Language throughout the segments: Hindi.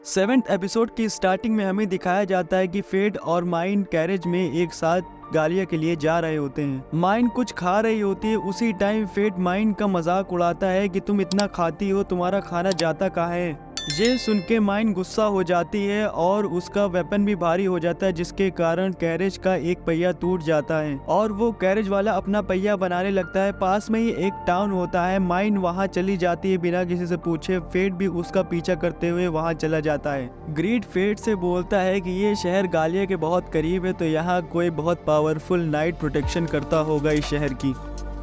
7th एपिसोड की स्टार्टिंग में हमें दिखाया जाता है कि फेट और माइन कैरेज में एक साथ गालिया के लिए जा रहे होते हैं। माइन कुछ खा रही होती है, उसी टाइम फेट माइन का मजाक उड़ाता है कि तुम इतना खाती हो, तुम्हारा खाना जाता कहाँ है। ये सुन के माइन गुस्सा हो जाती है और उसका वेपन भी भारी हो जाता है, जिसके कारण कैरेज का एक पहिया टूट जाता है और वो कैरेज वाला अपना पहिया बनाने लगता है। पास में ही एक टाउन होता है, माइन वहां चली जाती है बिना किसी से पूछे। फेट भी उसका पीछा करते हुए वहां चला जाता है। ग्रीड फेट से बोलता है कि ये शहर गालिया के बहुत करीब है, तो यहाँ कोई बहुत पावरफुल नाइट प्रोटेक्शन करता होगा इस शहर की।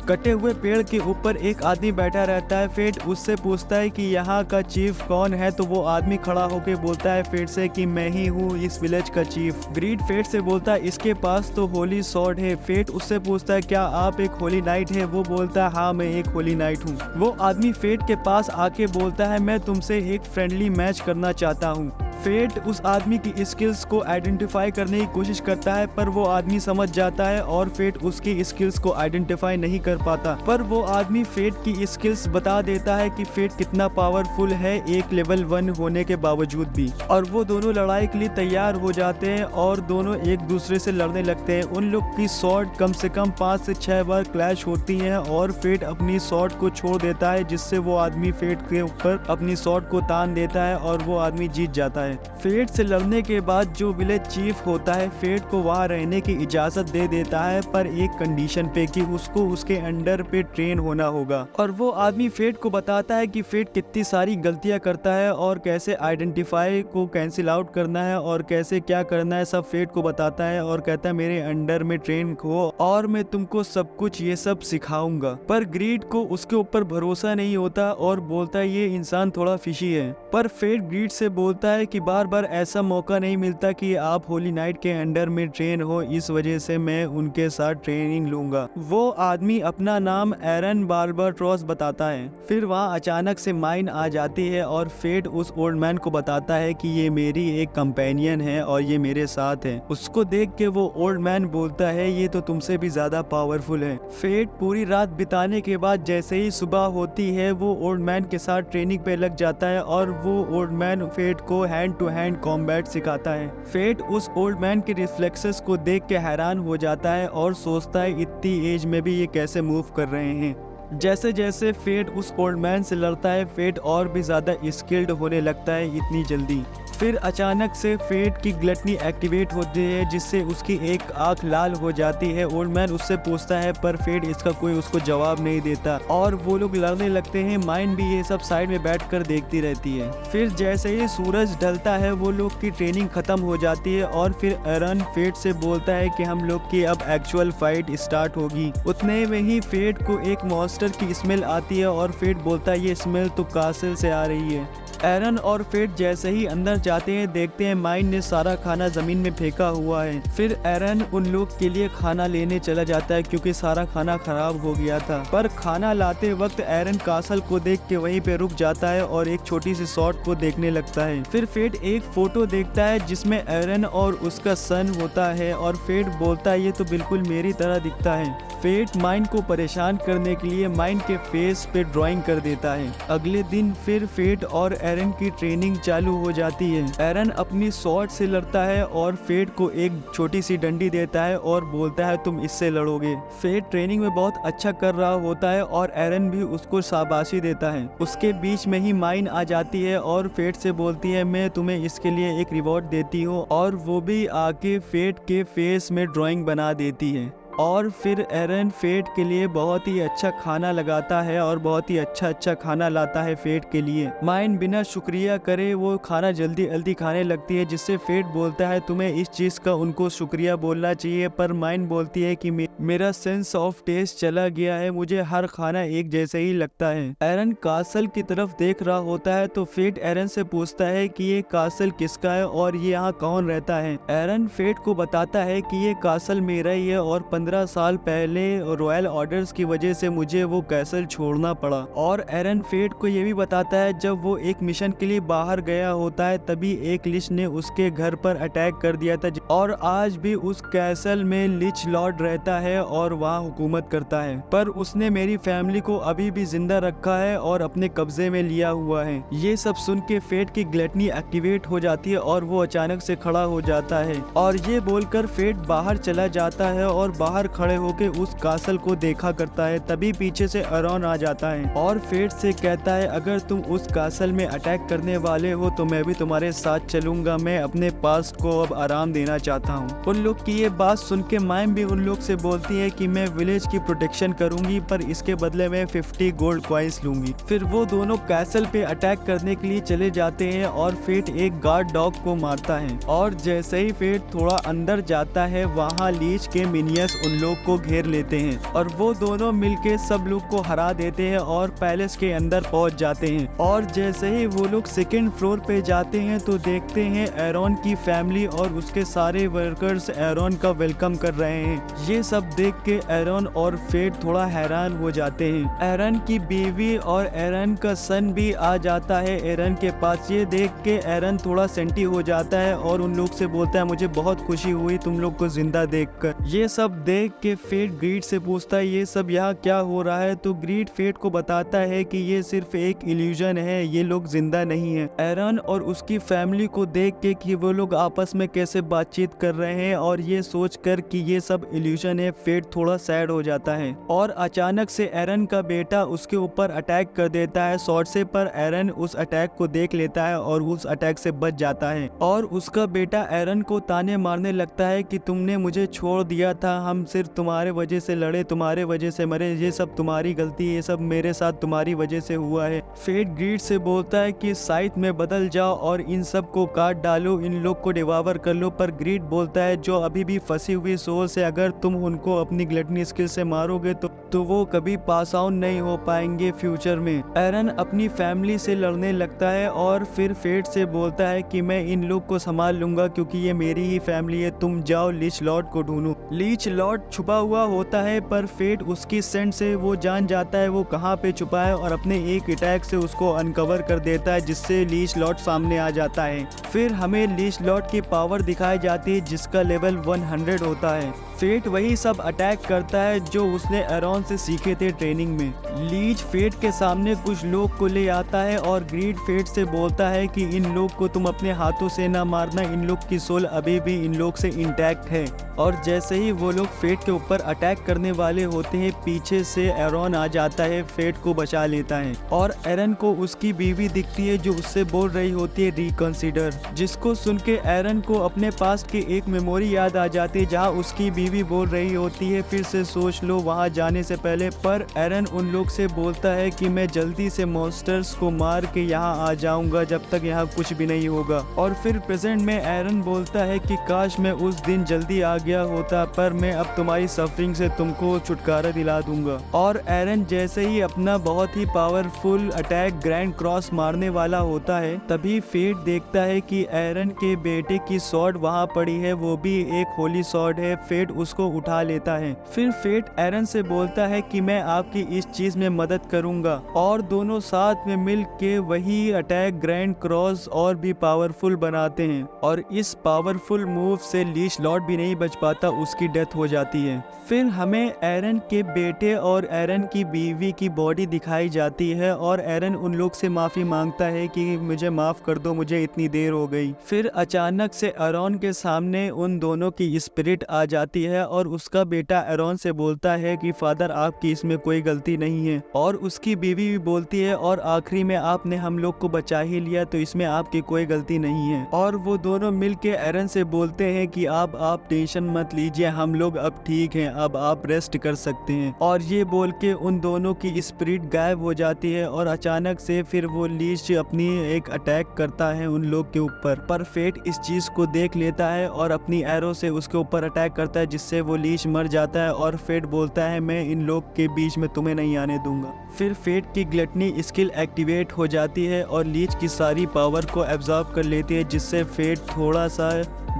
कटे हुए पेड़ के ऊपर एक आदमी बैठा रहता है। फेट उससे पूछता है कि यहाँ का चीफ कौन है, तो वो आदमी खड़ा होकर बोलता है फेट से कि मैं ही हूँ इस विलेज का चीफ। ग्रीड फेट से बोलता है इसके पास तो होली सॉर्ड है। फेट उससे पूछता है क्या आप एक होली नाइट है, वो बोलता है हाँ मैं एक होली नाइट हूँ। वो आदमी फेट के पास आके बोलता है मैं तुमसे एक फ्रेंडली मैच करना चाहता हूँ। फेट उस आदमी की स्किल्स को आइडेंटिफाई करने की कोशिश करता है, पर वो आदमी समझ जाता है और फेट उसकी स्किल्स को आइडेंटिफाई नहीं कर पाता। पर वो आदमी फेट की स्किल्स बता देता है कि फेट कितना पावरफुल है एक लेवल 1 होने के बावजूद भी। और वो दोनों लड़ाई के लिए तैयार हो जाते हैं और दोनों एक दूसरे से लड़ने लगते हैं। उन लोग की शॉट कम से कम 5 से 6 बार क्लैश होती है और फेट अपनी शॉट को छोड़ देता है, जिससे वो आदमी फेट के ऊपर अपनी शॉट को तान देता है और वो आदमी जीत जाता है। फेट से लड़ने के बाद जो विलेज चीफ होता है फेट को वहां रहने की इजाजत दे देता है, पर एक कंडीशन पे कि उसको उसके अंडर पे ट्रेन होना होगा। और वो आदमी फेट को बताता है कि फेट कितनी सारी गलतियां करता है और कैसे आइडेंटिफाई को कैंसिल आउट करना है और कैसे क्या करना है, सब फेट को बताता है और कहता है मेरे अंडर में ट्रेन हो और मैं तुमको सब कुछ ये सब सिखाऊंगा। पर ग्रीड को उसके ऊपर भरोसा नहीं होता और बोलता है ये इंसान थोड़ा फिशी है। पर फेट ग्रीड से बोलता है कि बार बार ऐसा मौका नहीं मिलता कि आप होली नाइट के अंडर में ट्रेन हो, इस वजह से मैं उनके साथ ट्रेनिंग लूंगा। वो आदमी अपना नाम एरन बार्बाट्रॉस बताता है। फिर वहाँ अचानक से माइन आ जाती है और फेट उस ओल्ड मैन को बताता है कि ये मेरी एक कंपेनियन है और ये मेरे साथ है। उसको देख के वो ओल्ड मैन बोलता है ये तो तुमसे भी ज्यादा पावरफुल है। फेट पूरी रात बिताने के बाद जैसे ही सुबह होती है वो ओल्ड मैन के साथ ट्रेनिंग पे लग जाता है और वो ओल्ड मैन फेट को हैंड टू हैंड कॉम्बैट सिखाता है। फेट उस ओल्ड मैन के रिफ्लेक्सेस को देख के हैरान हो जाता है और सोचता है इतनी एज में भी ये कैसे मूव कर रहे हैं। जैसे जैसे फेट उस ओल्ड मैन से लड़ता है फेट और भी ज्यादा स्किल्ड होने लगता है इतनी जल्दी। फिर अचानक से फेट की ग्लटनी एक्टिवेट होती है, जिससे उसकी एक आंख लाल हो जाती है। ओल्ड मैन उससे पूछता है पर फेट इसका कोई उसको जवाब नहीं देता और वो लोग लड़ने लगते हैं। माइन भी ये सब साइड में बैठकर देखती रहती है। फिर जैसे ही सूरज ढलता है वो लोग की ट्रेनिंग खत्म हो जाती है और फिर एरन फेट से बोलता है कि हम लोग की अब एक्चुअल फाइट स्टार्ट होगी। उतने में ही फेट को एक मॉन्स्टर की स्मेल आती है और फेट बोलता है ये स्मेल तो कासल से आ रही है। एरन और फेट जैसे ही अंदर जाते हैं देखते हैं माइन ने सारा खाना जमीन में फेंका हुआ है। फिर एरन उन लोग के लिए खाना लेने चला जाता है क्योंकि सारा खाना खराब हो गया था। पर खाना लाते वक्त एरन कासल को देख के वहीं पे रुक जाता है और एक छोटी सी शॉट को देखने लगता है। फिर फेट एक फोटो देखता है जिसमें एरन और उसका सन होता है और फेट बोलता है ये तो बिल्कुल मेरी तरह दिखता है। फेट माइन को परेशान करने के लिए माइन के फेस पे ड्राइंग कर देता है। अगले दिन फिर फेट और एरन की ट्रेनिंग चालू हो जाती है। एरन अपनी शॉट से लड़ता है और फेट को एक छोटी सी डंडी देता है और बोलता है तुम इससे लड़ोगे। फेट ट्रेनिंग में बहुत अच्छा कर रहा होता है और एरन भी उसको शाबाशी देता है। उसके बीच में ही माइन आ जाती है और फेट से बोलती है मैं तुम्हें इसके लिए एक रिवॉर्ड देती हूँ, और वो भी आके फेट के फेस में ड्राइंग बना देती है। और फिर एरन फेट के लिए बहुत ही अच्छा खाना लगाता है और बहुत ही अच्छा खाना लाता है फेट के लिए। माइन बिना शुक्रिया करे वो खाना जल्दी जल्दी खाने लगती है, जिससे फेट बोलता है तुम्हें इस चीज का उनको शुक्रिया बोलना चाहिए। पर माइन बोलती है कि मेरा सेंस ऑफ टेस्ट चला गया है, मुझे हर खाना एक जैसे ही लगता है। एरन कासल की तरफ देख रहा होता है तो फेट एरन से पूछता है कि ये कासल किसका है और ये यहाँ कौन रहता है। एरन फेट को बताता है कि ये कासल मेरा ही है और 15 साल पहले रॉयल ऑर्डर्स की वजह से मुझे वो कैसल छोड़ना पड़ा। और एरन फेट को ये भी बताता है जब वो एक मिशन के लिए बाहर गया होता है तभी एक लिच ने उसके घर पर अटैक कर दिया था और आज भी उस कैसल में लिच लॉर्ड रहता है और वहाँ हुकूमत करता है, पर उसने मेरी फैमिली को अभी भी जिंदा रखा है और अपने कब्जे में लिया हुआ है। ये सब सुन के फेट की ग्लटनी एक्टिवेट हो जाती है और वो अचानक से खड़ा हो जाता है और ये बोलकर फेट बाहर चला जाता है और बाहर खड़े होके उस कासल को देखा करता है। तभी पीछे से एरॉन आ जाता है और फेट से कहता है अगर तुम उस कासल में अटैक करने वाले हो तो मैं भी तुम्हारे साथ चलूंगा, मैं अपने पास्ट को अब आराम देना चाहता हूँ। उन लोग की ये बात सुन के माइम भी उन लोग से बोलती है कि मैं विलेज की प्रोटेक्शन करूंगी पर इसके बदले में 50 गोल्ड कॉइन्स लूंगी। फिर वो दोनों कैसल पे अटैक करने के लिए चले जाते हैं और फेट एक गार्ड डॉग को मारता है और जैसे ही फेट थोड़ा अंदर जाता है वहाँ लीच के मिनियंस उन लोग को घेर लेते हैं और वो दोनों मिलके सब लोग को हरा देते हैं और पैलेस के अंदर पहुंच जाते हैं। और जैसे ही वो लोग सेकेंड फ्लोर पे जाते हैं तो देखते हैं एरॉन की फैमिली और उसके सारे वर्कर्स एरॉन का वेलकम कर रहे हैं। ये सब देख के एरॉन और फेट थोड़ा हैरान हो जाते हैं। एरन की बीवी और एरन का सन भी आ जाता है एरन के पास। ये देख के एरन थोड़ा सेंटी हो जाता है और उन लोग से बोलता है मुझे बहुत खुशी हुई तुम लोग को जिंदा देखकर। ये सब देख के फेट ग्रीड से पूछता है ये सब यहाँ क्या हो रहा है, तो ग्रीड फेट को बताता है कि ये सिर्फ एक इल्यूजन है, ये लोग जिंदा नहीं है। एरन और उसकी फैमिली को देख के कि वो लोग आपस में कैसे बातचीत कर रहे हैं और ये सोच कर कि ये सब इल्यूजन है फेट थोड़ा सैड हो जाता है। और अचानक से एरन का बेटा उसके ऊपर अटैक कर देता है शॉर्ट से, पर एरन उस अटैक को देख लेता है और उस अटैक से बच जाता है। और उसका बेटा एरन को ताने मारने लगता है कि तुमने मुझे छोड़ दिया था, हम सिर्फ तुम्हारे वजह से लड़े, तुम्हारे वजह से मरे, ये सब तुम्हारी गलती, ये सब मेरे साथ तुम्हारी वजह से हुआ है। फेट ग्रीड से बोलता है कि साइथ में बदल जाओ और इन सब को काट डालो, इन लोग को डिवावर कर लो, पर ग्रीड बोलता है जो अभी भी फंसी हुई सोल से अगर तुम उनको अपनी ग्लटनी स्किल से मारोगे तो वो कभी पास आउट नहीं हो पाएंगे फ्यूचर में। एरन अपनी फैमिली से लड़ने लगता है और फिर फेट से बोलता है कि मैं इन लोग को संभाल लूंगा क्योंकि ये मेरी ही फैमिली है, तुम जाओ लीच लॉर्ड को ढूंढो। लीच लॉर्ड छुपा हुआ होता है पर फेट उसकी सेंट से वो जान जाता है वो कहाँ पे छुपा है और अपने एक अटैक से उसको अनकवर कर देता है जिससे लीच लॉर्ड सामने आ जाता है। फिर हमें लीच लॉर्ड की पावर दिखाई जाती है जिसका लेवल 100 होता है। फेट वही सब अटैक करता है जो उसने एरॉन से सीखे थे ट्रेनिंग में। लीच फेट के सामने कुछ लोग को ले आता है और ग्रीड फेट से बोलता है कि इन लोग को तुम अपने हाथों से ना मारना, इन लोग की सोल अभी भी इन लोग से इंटैक्ट है। और जैसे ही वो लोग फेट के ऊपर अटैक करने वाले होते हैं पीछे से एरॉन आ जाता है, फेट को बचा लेता है और एरन को उसकी बीवी दिखती है जो उससे बोल रही होती है रिकंसीडर, जिसको सुन के एरन को अपने पास की एक मेमोरी याद आ जाती है जहाँ उसकी बीवी बोल रही होती है फिर से सोच लो वहाँ जाने से पहले। पर एरन उन लोग से बोलता है कि मैं जल्दी से मॉन्स्टर्स को मार के यहाँ आ जाऊंगा जब तक यहाँ कुछ भी नहीं होगा। और फिर प्रेजेंट में एरन बोलता है कि काश मैं उस दिन जल्दी आ गया होता, पर मैं अब तुम्हारी सफरिंग से तुमको छुटकारा दिला दूंगा। और एरन जैसे ही अपना बहुत ही पावरफुल अटैक ग्रैंड क्रॉस मारने वाला होता है तभी फेट देखता है कि एरन के बेटे की स्वॉर्ड वहाँ पड़ी है, वो भी एक होली स्वॉर्ड है। फेट उसको उठा लेता है। फिर फेट एरन से बोलता है कि मैं आपकी इस चीज में मदद करूंगा और दोनों साथ में मिल के वही अटैक ग्रैंड क्रॉस और भी पावरफुल बनाते हैं। और इस पावरफुल मूव से लीच लॉर्ड भी नहीं बच पाता, उसकी डेथ हो जाती है। फिर हमें एरन के बेटे और एरन की बीवी की बॉडी दिखाई जाती है और एरन उन लोग से माफी मांगता है कि मुझे माफ कर दो, मुझे इतनी देर हो गई। फिर अचानक से एरॉन के सामने उन दोनों की स्पिरिट आ जाती है और उसका बेटा एरॉन से बोलता है कि फादर आपकी इसमें कोई गलती नहीं है। और उसकी बीवी भी बोलती है और आखिरी में आपने हम लोग को बचा ही लिया तो इसमें आपकी कोई गलती नहीं है। और वो दोनों मिलके एरन से बोलते हैं कि आप टेंशन मत लीजिए, हम लोग अब ठीक हैं, अब आप रेस्ट कर सकते हैं। और ये बोल के उन दोनों की स्पिरिट गायब हो जाती है और अचानक से फिर वो लीच अपनी एक अटैक करता है उन लोग के ऊपर। पर फेट इस चीज को देख लेता है और अपनी एरो से उसके ऊपर अटैक करता है जिससे वो लीच मर जाता है और फेट बोलता है मैं इन लोग के बीच में तुम्हें नहीं आने दूंगा। फिर फेट की ग्लटनी स्किल एक्टिवेट हो जाती है और लीच की सारी पावर को एब्जॉर्ब कर लेती है, जिससे फेट थोड़ा सा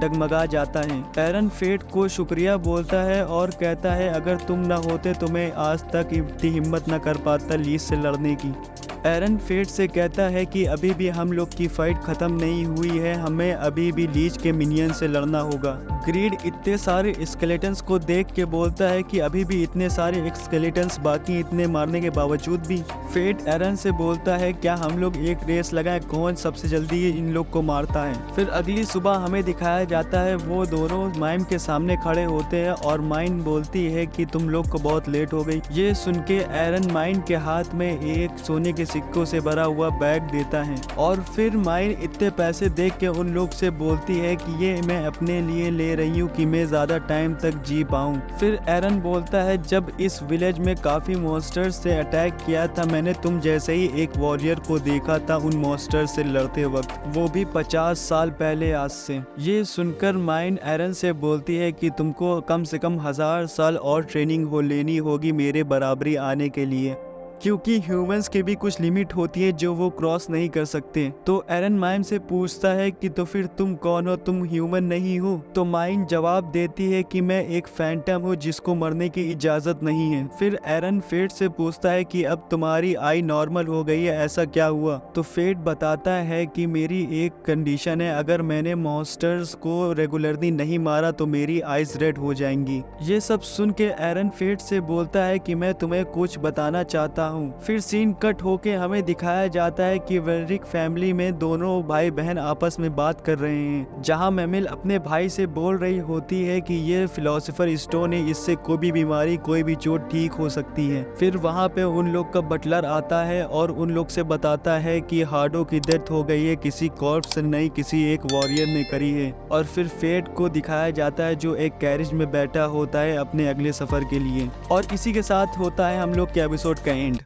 डगमगा जाता है। एरन फेट को शुक्रिया बोलता है और कहता है अगर तुम न होते तो मैं आज तक इतनी हिम्मत न कर पाता लीच से लड़ने की। एरन फेट से कहता है कि अभी भी हम लोग की फाइट खत्म नहीं हुई है, हमें अभी भी लीच के मिनियन से लड़ना होगा। ग्रीड इतने सारे स्केलेटन्स को देख के बोलता है कि अभी भी इतने सारे स्केलेटन्स बाकी, इतने मारने के बावजूद भी। फेट एरन से बोलता है क्या हम लोग एक रेस लगाएं, कौन सबसे जल्दी इन लोग को मारता है। फिर अगली सुबह हमें दिखाया जाता है वो दोनों माइम के सामने खड़े होते हैं और माइन बोलती है कि तुम लोग को बहुत लेट हो गई। ये सुन के एरन माइन के हाथ में एक सोने के सिक्कों से भरा हुआ बैग देता है और फिर माइन इतने पैसे देख के उन लोग से बोलती है कि ये मैं अपने लिए ले रही हूँ कि मैं ज्यादा टाइम तक जी पाऊँ। फिर एरन बोलता है जब इस विलेज में काफी मॉन्स्टर्स से अटैक किया था, मैंने तुम जैसे ही एक वॉरियर को देखा था उन मॉन्स्टर से लड़ते वक्त, वो भी 50 साल पहले आज से। ये सुनकर माइन एरन से बोलती है कि तुमको कम से कम 1000 साल और ट्रेनिंग लेनी होगी मेरे बराबरी आने के लिए, क्योंकि ह्यूमंस की भी कुछ लिमिट होती है जो वो क्रॉस नहीं कर सकते। तो एरन माइम से पूछता है कि तो फिर तुम कौन हो, तुम ह्यूमन नहीं हो? तो माइन जवाब देती है कि मैं एक फैंटम हूँ जिसको मरने की इजाजत नहीं है। फिर एरन फेट से पूछता है कि अब तुम्हारी आई नॉर्मल हो गई है, ऐसा क्या हुआ? तो फेट बताता है कि मेरी एक कंडीशन है, अगर मैंने मॉन्स्टर्स को रेगुलरली नहीं मारा तो मेरी आइज रेड हो जाएंगी। ये सब सुन के एरन फेट से बोलता है कि मैं तुम्हें कुछ बताना चाहता हूँ। फिर सीन कट होके हमें दिखाया जाता है कि वेरिक फैमिली में दोनों भाई बहन आपस में बात कर रहे हैं, जहाँ मेमिल अपने भाई से बोल रही होती है कि ये फिलोसोफर स्टोन है, इससे कोई भी बीमारी कोई भी चोट ठीक हो सकती है। फिर वहाँ पे उन लोग का बटलर आता है और उन लोग से बताता है कि हार्डो की डेथ हो गई है, किसी कॉर्प्स से नहीं किसी एक वॉरियर ने करी है। और फिर फेट को दिखाया जाता है जो एक कैरिज में बैठा होता है अपने अगले सफर के लिए। और इसी के साथ होता है हम लोग के एपिसोड का एंड।